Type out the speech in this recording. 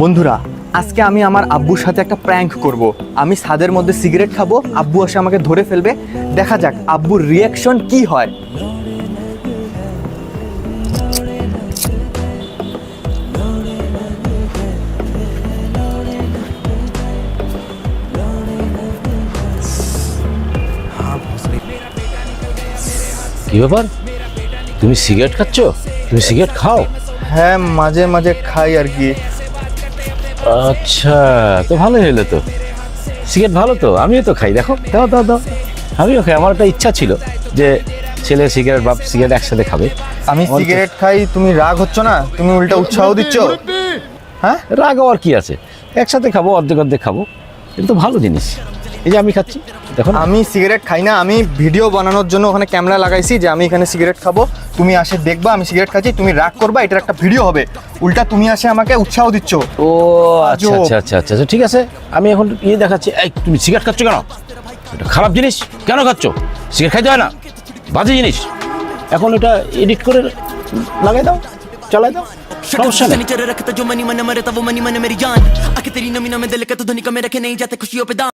বন্ধুরা, আজকে আমি আমার আব্বুর সাথে একটা প্র্যাঙ্ক করব। আমি ছাদের মধ্যে সিগারেট খাবো, আব্বু এসে আমাকে ধরে ফেলবে। দেখা যাক আব্বুর রিয়াকশন কি হয়। কি ব্যাপার, তুমি সিগারেট খাচ্ছ? তুমি সিগারেট খাও? হ্যাঁ, মাঝে মাঝে খাই আর কি। আচ্ছা, তো ভালোই হলো তো। সিগারেট ভালো তো, আমিও তো খাই। দেখো, দাও দাও দাও, আমিও খাই। আমার একটা ইচ্ছা ছিল যে ছেলে সিগারেট বাপ সিগারেট একসাথে খাবে। আমি সিগারেট খাই, তুমি রাগ হচ্ছ না? তুমি উল্টা উৎসাহ দিচ্ছ। হ্যাঁ, রাগ আর কি আছে, একসাথে খাবো, অর্ধেক অর্ধেক খাবো। এটা তো ভালো জিনিস। এই যে আমি খাচ্ছি, দেখো না। আমি সিগারেট খাই না, আমি ভিডিও বানানোর জন্য ওখানে ক্যামেরা লাগাইছি যে আমি এখানে সিগারেট খাবো, তুমি আসে দেখবা আমি সিগারেট খাচ্ছি, তুমি রাগ করবা, এটার একটা ভিডিও হবে। উল্টা তুমি আসে আমাকে উৎসাহ দিচ্ছ। ও আচ্ছা আচ্ছা আচ্ছা আচ্ছা আচ্ছা, ঠিক আছে। আমি এখন ইয়ে দেখাচ্ছি। এই, তুমি সিগারেট খাচ্ছ কেন? এটা খারাপ জিনিস, কেন খাচ্ছ? সিগারেট খাইতে হয় না, বাজে জিনিস। এখন এটা এডিট করে লাগাই দাও, চালাই দাও, সমস্যা নেই। रखता जो मनी मन मरता वो मनी मन मेरी जान आके तेरी नमी ना में दिल का तू धनी का में रखे नहीं जाते खुशियों पे दाम।